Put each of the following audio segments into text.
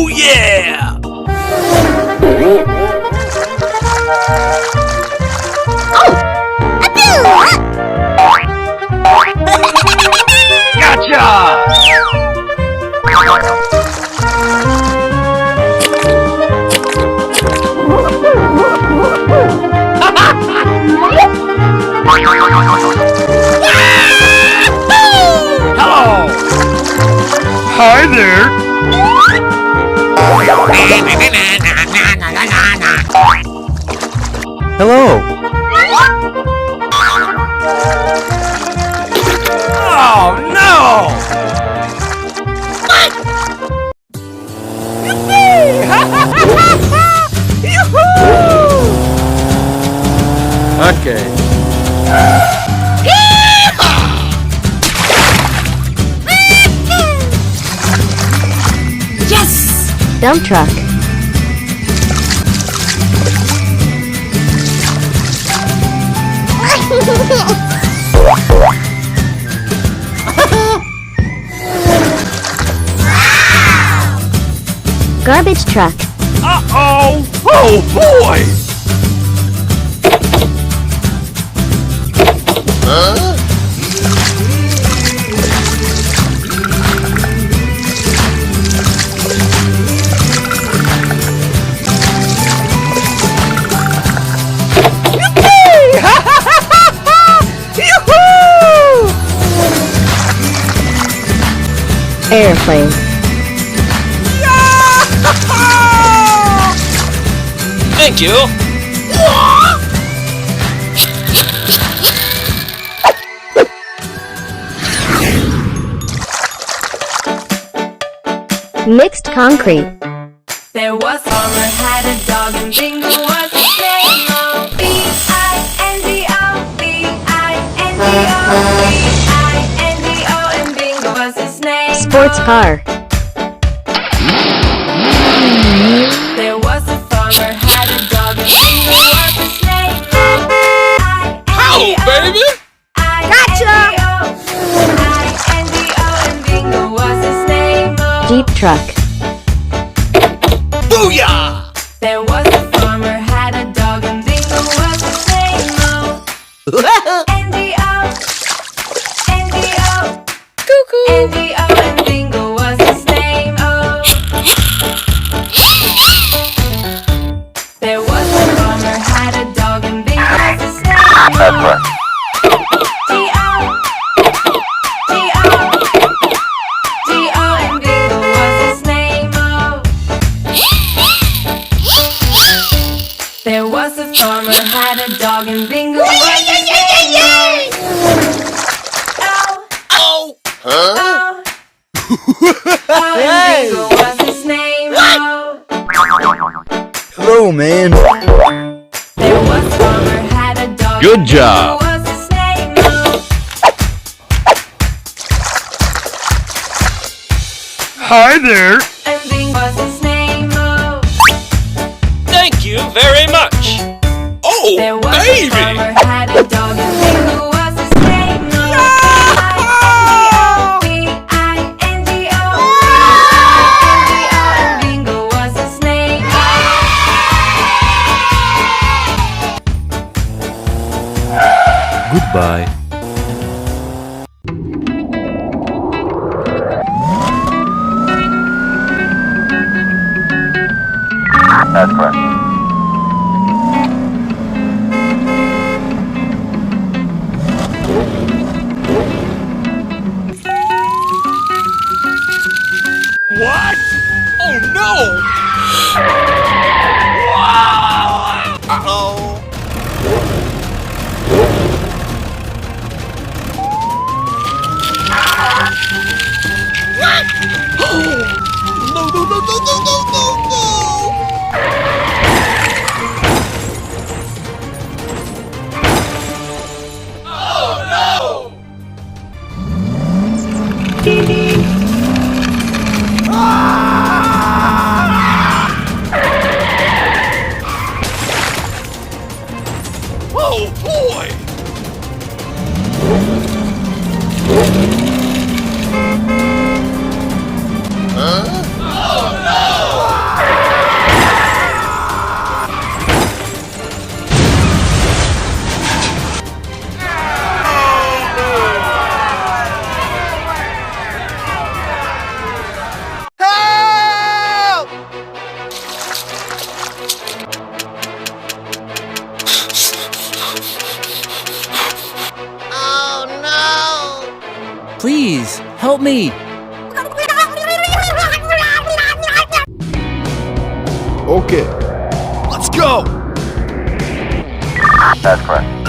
Oh yeah! Gotcha! Hello! Hi there! Hello! Oh no! Okay. Yes! Dump truck. Garbage truck. Uh-oh! Oh boy! Airplane. Thank you! Mixed concrete. There was a farmer had a dog and Bingo was his name. Oh, B-I-N-G-O, B-I-N-G-O, B-I-N-G-O, and Bingo was his name. Sports car. There was a farmer had a dog and Bingo was his name. How, baby? Gotcha! I-N-G-O, and Bingo was his name. Oh. Jeep truck. Booyah! There was a farmer had a dog and Bingo was his name. Oh. N-D-O, N-D-O, Cuckoo. N-D-O, and Bingo was his name. Oh. There was a farmer had a dog and Bingo was his name. Oh. D-O, D-O, D-O, and Bingo was his name. Oh. There was a farmer had a dog and Bingo was his name. Oh, Oh! oh, oh, and Bingo was his name. Oh. Hello, man. There was a farmer had a dog. Good and job. Bingo was his name. Oh. Hi there! And Bingo was his name. Oh. Thank you very much! Oh, There was a baby! farmer had a dog and Bingo was his name. Oh. B-I-N-G-O, B-I-N-G-O, and Bingo was his name. Goodbye. That's correct. What? Oh no! Wow! Uh-oh! What? No, no, no, no, no, no, no, no! Oh no! Ah! Please, help me. Okay, let's go! That's correct.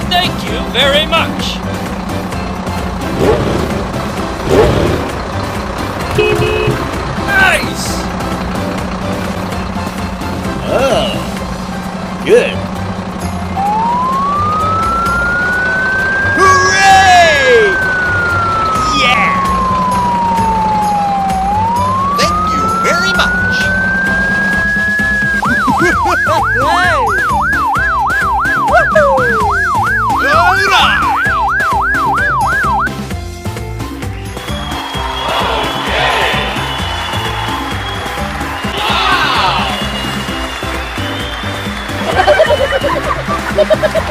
Thank you very much. Nice! Oh, good. Hooray! Yeah! Thank you very much. All right! Ha ha ha ha!